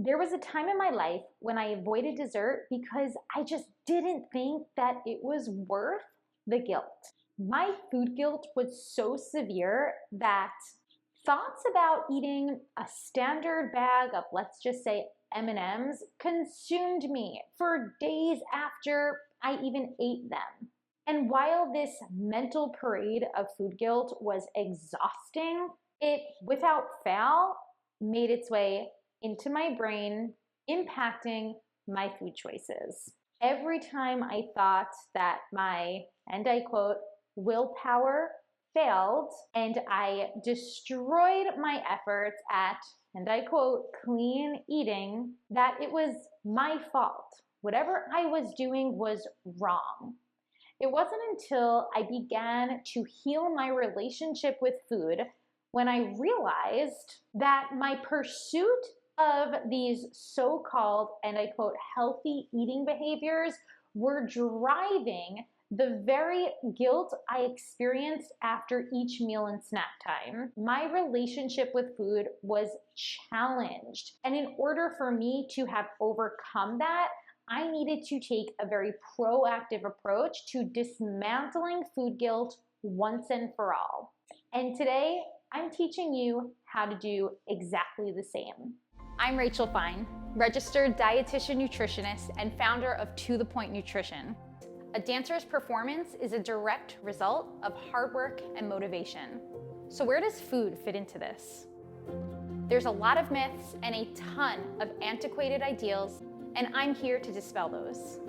There was a time in my life when I avoided dessert because I just didn't think that it was worth the guilt. My food guilt was so severe that thoughts about eating a standard bag of, let's just say, M&Ms consumed me for days after I even ate them. And while this mental parade of food guilt was exhausting, it, without fail, made its way into my brain, impacting my food choices. Every time I thought that my, and I quote, willpower failed and I destroyed my efforts at, and I quote, clean eating, that it was my fault. Whatever I was doing was wrong. It wasn't until I began to heal my relationship with food when I realized that my pursuit of these so-called, and I quote, healthy eating behaviors were driving the very guilt I experienced after each meal and snack time. My relationship with food was challenged. And in order for me to have overcome that, I needed to take a very proactive approach to dismantling food guilt once and for all. And today, I'm teaching you how to do exactly the same. I'm Rachel Fine, registered dietitian nutritionist and founder of To The Point Nutrition. A dancer's performance is a direct result of hard work and motivation. So where does food fit into this? There's a lot of myths and a ton of antiquated ideals, and I'm here to dispel those.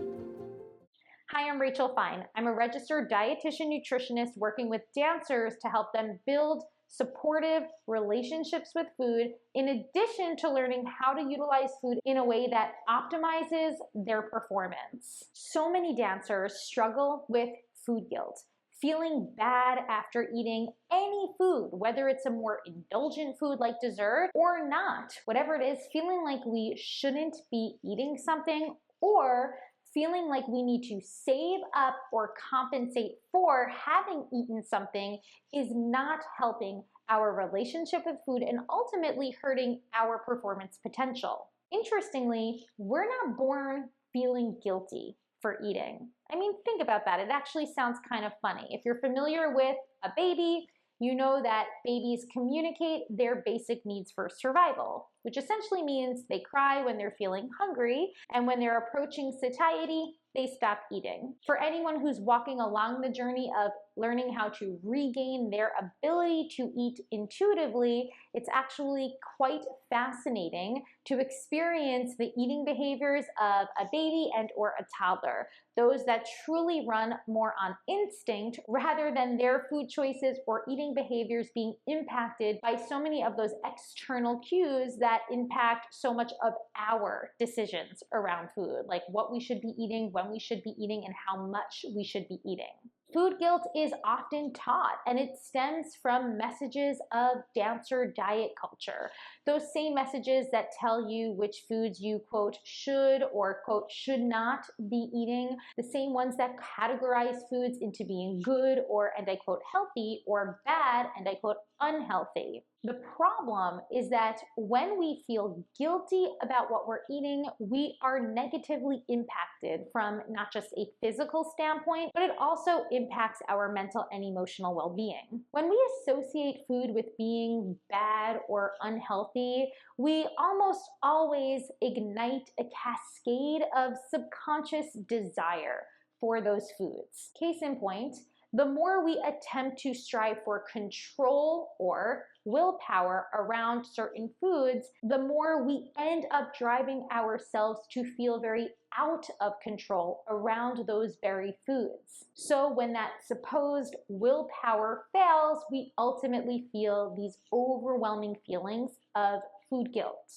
Hi, I'm Rachel Fine. I'm a registered dietitian nutritionist working with dancers to help them build supportive relationships with food, in addition to learning how to utilize food in a way that optimizes their performance. So many dancers struggle with food guilt, feeling bad after eating any food, whether it's a more indulgent food like dessert or not. Whatever it is, feeling like we shouldn't be eating something, or feeling like we need to save up or compensate for having eaten something is not helping our relationship with food and ultimately hurting our performance potential. Interestingly, we're not born feeling guilty for eating. I mean, think about that. It actually sounds kind of funny. If you're familiar with a baby, you know that babies communicate their basic needs for survival, which essentially means they cry when they're feeling hungry, and when they're approaching satiety, they stop eating. For anyone who's walking along the journey of learning how to regain their ability to eat intuitively, it's actually quite fascinating to experience the eating behaviors of a baby and or a toddler, those that truly run more on instinct rather than their food choices or eating behaviors being impacted by so many of those external cues that impact so much of our decisions around food, like what we should be eating, when we should be eating, and how much we should be eating. Food guilt is often taught, and it stems from messages of dancer diet culture. Those same messages that tell you which foods you, quote, should or, quote, should not be eating. The same ones that categorize foods into being good or, and I quote, healthy, or bad, and I quote, unhealthy. The problem is that when we feel guilty about what we're eating, we are negatively impacted from not just a physical standpoint, but it also impacts our mental and emotional well-being. When we associate food with being bad or unhealthy, we almost always ignite a cascade of subconscious desire for those foods. Case in point, the more we attempt to strive for control or willpower around certain foods, the more we end up driving ourselves to feel very out of control around those very foods. So when that supposed willpower fails, we ultimately feel these overwhelming feelings of food guilt.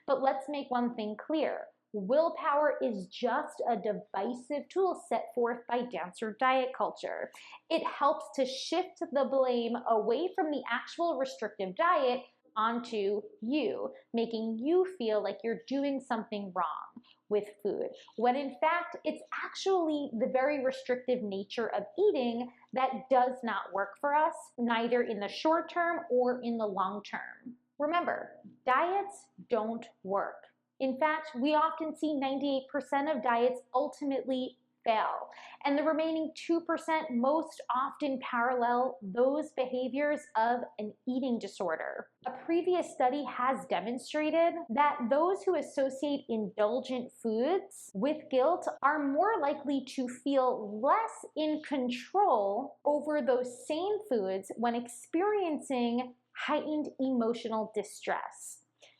But let's make one thing clear. Willpower is just a divisive tool set forth by dancer diet culture. It helps to shift the blame away from the actual restrictive diet onto you, making you feel like you're doing something wrong with food, when in fact, it's actually the very restrictive nature of eating that does not work for us, neither in the short term or in the long term. Remember, diets don't work. In fact, we often see 98% of diets ultimately fail, and the remaining 2% most often parallel those behaviors of an eating disorder. A previous study has demonstrated that those who associate indulgent foods with guilt are more likely to feel less in control over those same foods when experiencing heightened emotional distress.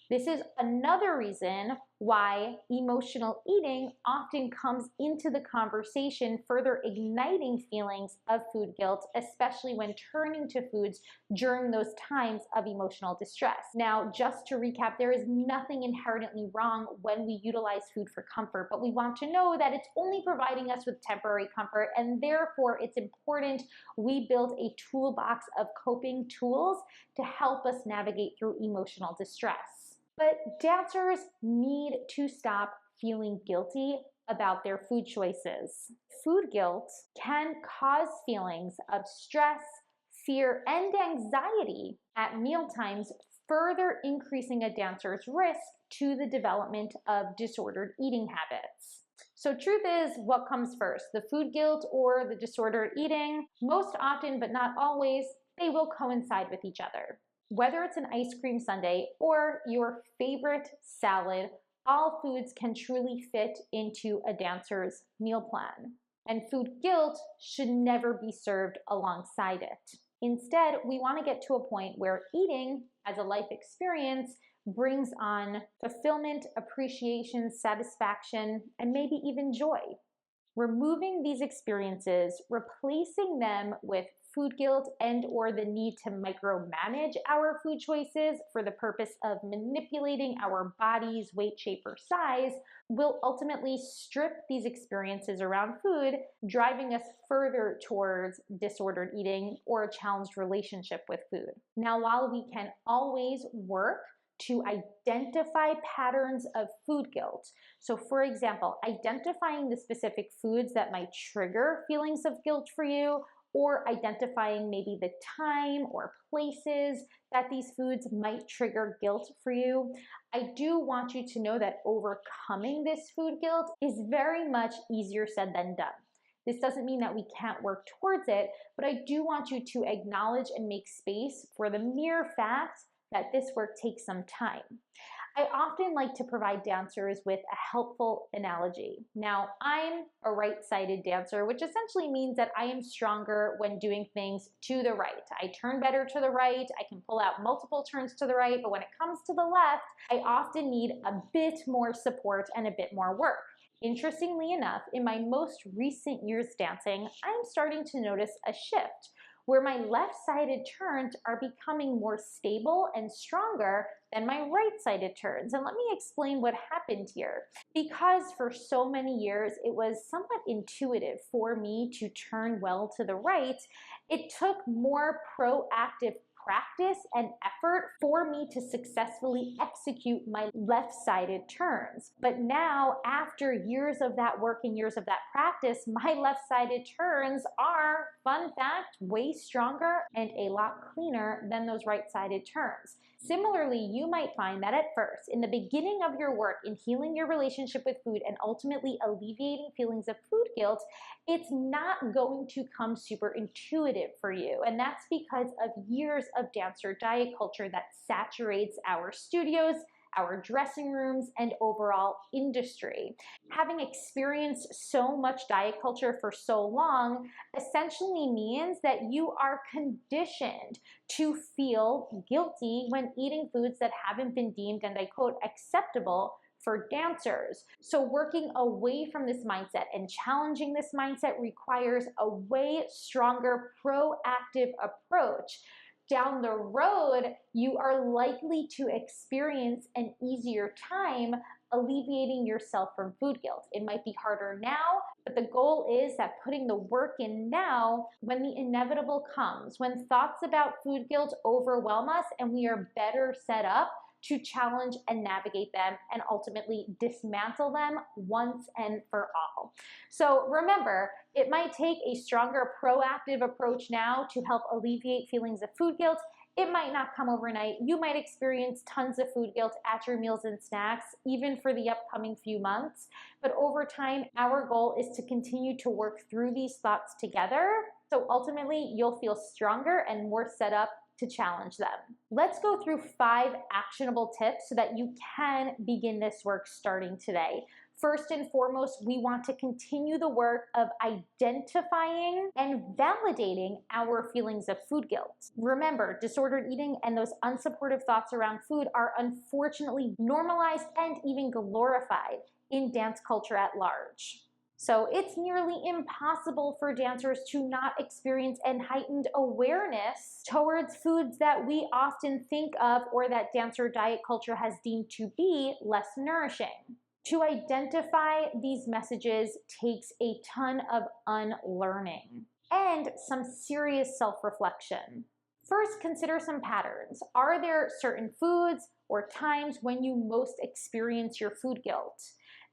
This is another reason why emotional eating often comes into the conversation, further igniting feelings of food guilt, especially when turning to foods during those times of emotional distress. Now, just to recap, there is nothing inherently wrong when we utilize food for comfort, but we want to know that it's only providing us with temporary comfort, and therefore it's important we build a toolbox of coping tools to help us navigate through emotional distress. But dancers need to stop feeling guilty about their food choices. Food guilt can cause feelings of stress, fear, and anxiety at mealtimes, further increasing a dancer's risk to the development of disordered eating habits. So truth is, what comes first, the food guilt or the disordered eating? Most often, but not always, they will coincide with each other. Whether it's an ice cream sundae or your favorite salad, all foods can truly fit into a dancer's meal plan. And food guilt should never be served alongside it. Instead, we want to get to a point where eating as a life experience brings on fulfillment, appreciation, satisfaction, and maybe even joy. Removing these experiences, replacing them with food guilt and or the need to micromanage our food choices for the purpose of manipulating our body's weight, shape, or size will ultimately strip these experiences around food, driving us further towards disordered eating or a challenged relationship with food. Now, while we can always work to identify patterns of food guilt. So for example, identifying the specific foods that might trigger feelings of guilt for you, or identifying maybe the time or places that these foods might trigger guilt for you. I do want you to know that overcoming this food guilt is very much easier said than done. This doesn't mean that we can't work towards it, but I do want you to acknowledge and make space for the mere fact that this work takes some time. I often like to provide dancers with a helpful analogy. Now, I'm a right-sided dancer, which essentially means that I am stronger when doing things to the right. I turn better to the right, I can pull out multiple turns to the right, but when it comes to the left, I often need a bit more support and a bit more work. Interestingly enough, in my most recent years dancing, I'm starting to notice a shift where my left-sided turns are becoming more stable and stronger than my right-sided turns. And let me explain what happened here. Because for so many years, it was somewhat intuitive for me to turn well to the right, it took more proactive practice and effort for me to successfully execute my left-sided turns. But now, after years of that work and years of that practice, my left-sided turns are, fun fact, way stronger and a lot cleaner than those right-sided turns. Similarly, you might find that at first, in the beginning of your work in healing your relationship with food and ultimately alleviating feelings of food guilt, it's not going to come super intuitive for you. And that's because of years of dancer diet culture that saturates our studios, our dressing rooms, and overall industry. Having experienced so much diet culture for so long essentially means that you are conditioned to feel guilty when eating foods that haven't been deemed, and I quote, acceptable for dancers. So working away from this mindset and challenging this mindset requires a way stronger proactive approach. Down the road, you are likely to experience an easier time alleviating yourself from food guilt. It might be harder now, but the goal is that putting the work in now, when the inevitable comes, when thoughts about food guilt overwhelm us and we are better set up to challenge and navigate them and ultimately dismantle them once and for all. So remember, it might take a stronger proactive approach now to help alleviate feelings of food guilt. It might not come overnight. You might experience tons of food guilt at your meals and snacks, even for the upcoming few months. But over time, our goal is to continue to work through these thoughts together. So ultimately, you'll feel stronger and more set up to challenge them. Let's go through 5 actionable tips so that you can begin this work starting today. First and foremost, we want to continue the work of identifying and validating our feelings of food guilt. Remember, disordered eating and those unsupportive thoughts around food are unfortunately normalized and even glorified in dance culture at large. So it's nearly impossible for dancers to not experience an heightened awareness towards foods that we often think of or that dancer diet culture has deemed to be less nourishing. To identify these messages takes a ton of unlearning and some serious self-reflection. First, consider some patterns. Are there certain foods or times when you most experience your food guilt?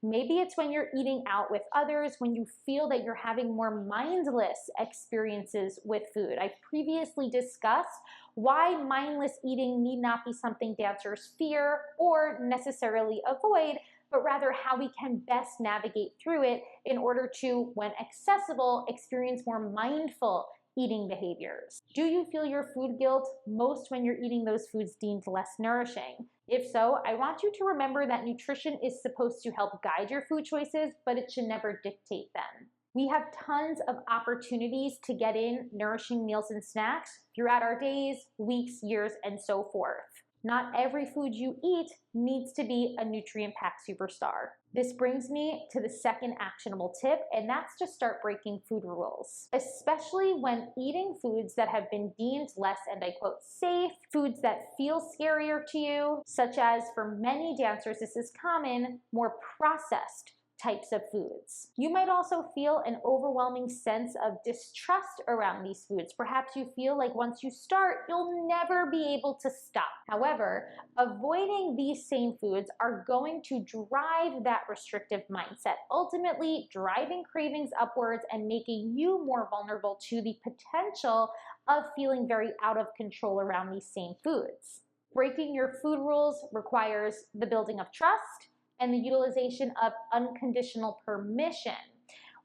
Maybe it's when you're eating out with others, when you feel that you're having more mindless experiences with food. I previously discussed why mindless eating need not be something dancers fear or necessarily avoid, but rather how we can best navigate through it in order to, when accessible, experience more mindful eating behaviors. Do you feel your food guilt most when you're eating those foods deemed less nourishing? If so, I want you to remember that nutrition is supposed to help guide your food choices, but it should never dictate them. We have tons of opportunities to get in nourishing meals and snacks throughout our days, weeks, years, and so forth. Not every food you eat needs to be a nutrient-packed superstar. This brings me to the second actionable tip, and that's to start breaking food rules, especially when eating foods that have been deemed less, and I quote, safe, foods that feel scarier to you, such as for many dancers, this is common, more processed types of foods. You might also feel an overwhelming sense of distrust around these foods. Perhaps you feel like once you start, you'll never be able to stop. However, avoiding these same foods are going to drive that restrictive mindset, ultimately driving cravings upwards and making you more vulnerable to the potential of feeling very out of control around these same foods. Breaking your food rules requires the building of trust and the utilization of unconditional permission.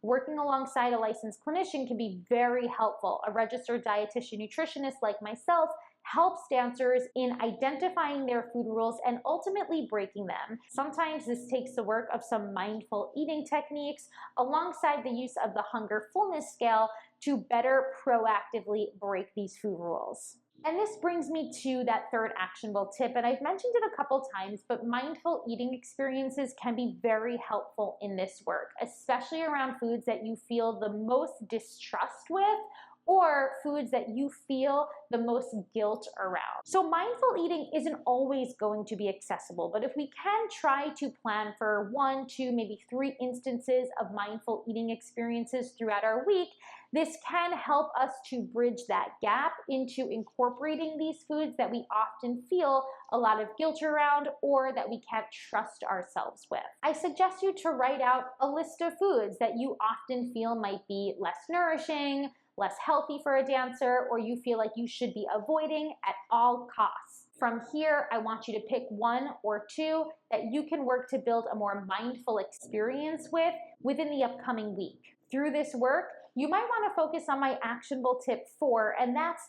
Working alongside a licensed clinician can be very helpful. A registered dietitian nutritionist like myself helps dancers in identifying their food rules and ultimately breaking them. Sometimes this takes the work of some mindful eating techniques alongside the use of the hunger fullness scale to better proactively break these food rules. And this brings me to that third actionable tip, and I've mentioned it a couple times, but mindful eating experiences can be very helpful in this work, especially around foods that you feel the most distrust with or foods that you feel the most guilt around. So mindful eating isn't always going to be accessible, but if we can try to plan for 1, 2, maybe 3 instances of mindful eating experiences throughout our week, this can help us to bridge that gap into incorporating these foods that we often feel a lot of guilt around or that we can't trust ourselves with. I suggest you to write out a list of foods that you often feel might be less nourishing, less healthy for a dancer, or you feel like you should be avoiding at all costs. From here, I want you to pick 1 or 2 that you can work to build a more mindful experience with within the upcoming week. Through this work, you might want to focus on my actionable tip 4, and that's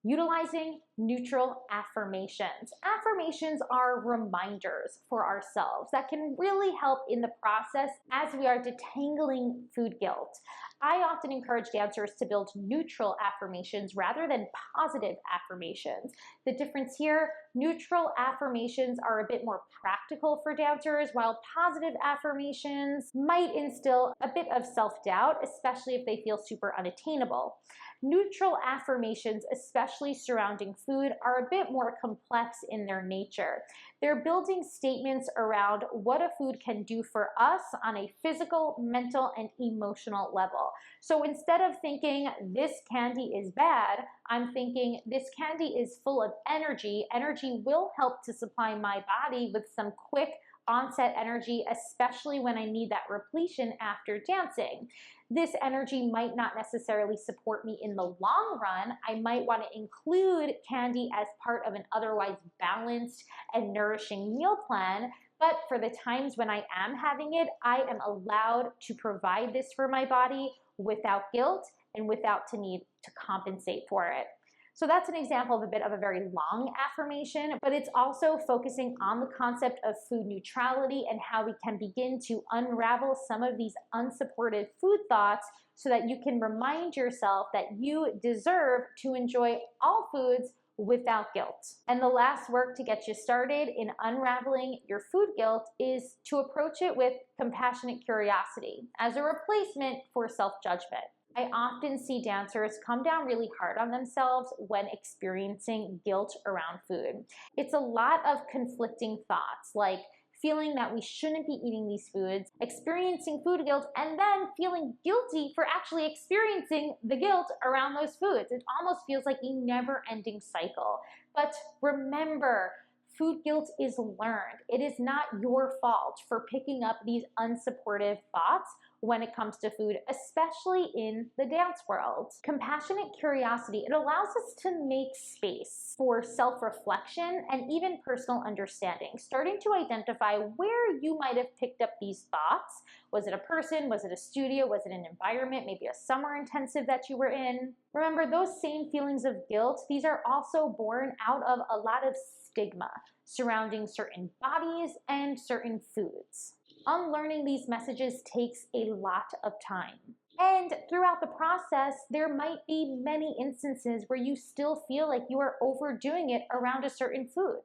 utilizing neutral affirmations. Affirmations are reminders for ourselves that can really help in the process as we are detangling food guilt. I often encourage dancers to build neutral affirmations rather than positive affirmations. The difference here, neutral affirmations are a bit more practical for dancers, while positive affirmations might instill a bit of self-doubt, especially if they feel super unattainable. Neutral affirmations, especially surrounding food, are a bit more complex in their nature. They're building statements around what a food can do for us on a physical, mental, and emotional level. So instead of thinking this candy is bad, I'm thinking this candy is full of energy. Energy will help to supply my body with some quick onset energy, especially when I need that repletion after dancing. This energy might not necessarily support me in the long run. I might want to include candy as part of an otherwise balanced and nourishing meal plan, but for the times when I am having it, I am allowed to provide this for my body without guilt and without the need to compensate for it. So that's an example of a bit of a very long affirmation, but it's also focusing on the concept of food neutrality and how we can begin to unravel some of these unsupportive food thoughts so that you can remind yourself that you deserve to enjoy all foods without guilt. And the last work to get you started in unraveling your food guilt is to approach it with compassionate curiosity as a replacement for self-judgment. I often see dancers come down really hard on themselves when experiencing guilt around food. It's a lot of conflicting thoughts, like feeling that we shouldn't be eating these foods, experiencing food guilt, and then feeling guilty for actually experiencing the guilt around those foods. It almost feels like a never-ending cycle. But remember, food guilt is learned. It is not your fault for picking up these unsupportive thoughts when it comes to food, especially in the dance world. Compassionate curiosity, it allows us to make space for self-reflection and even personal understanding, starting to identify where you might have picked up these thoughts. Was it a person? Was it a studio? Was it an environment? Maybe a summer intensive that you were in? Remember, those same feelings of guilt, these are also born out of a lot of stigma surrounding certain bodies and certain foods. Unlearning these messages takes a lot of time. And throughout the process, there might be many instances where you still feel like you are overdoing it around a certain food.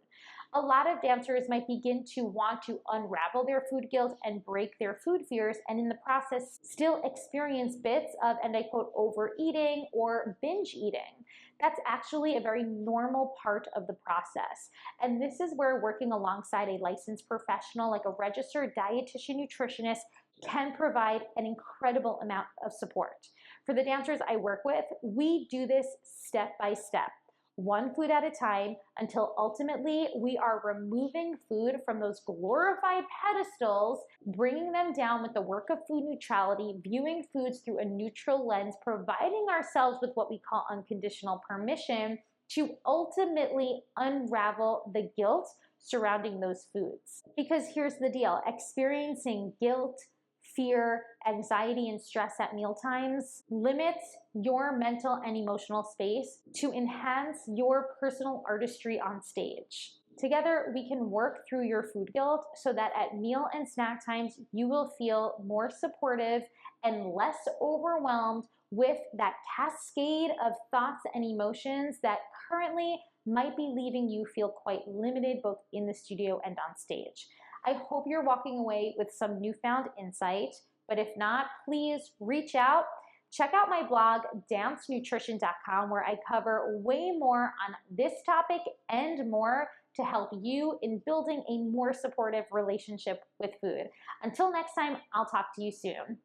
A lot of dancers might begin to want to unravel their food guilt and break their food fears, and in the process still experience bits of, and I quote, overeating or binge eating. That's actually a very normal part of the process. And this is where working alongside a licensed professional like a registered dietitian nutritionist can provide an incredible amount of support. For the dancers I work with, we do this step by step, one food at a time, until ultimately we are removing food from those glorified pedestals, bringing them down with the work of food neutrality, viewing foods through a neutral lens, providing ourselves with what we call unconditional permission to ultimately unravel the guilt surrounding those foods. Because here's the deal, experiencing guilt, fear, anxiety, and stress at mealtimes limits your mental and emotional space to enhance your personal artistry on stage. Together, we can work through your food guilt so that at meal and snack times, you will feel more supportive and less overwhelmed with that cascade of thoughts and emotions that currently might be leaving you feel quite limited both in the studio and on stage. I hope you're walking away with some newfound insight, but if not, please reach out. Check out my blog, dancenutrition.com, where I cover way more on this topic and more to help you in building a more supportive relationship with food. Until next time, I'll talk to you soon.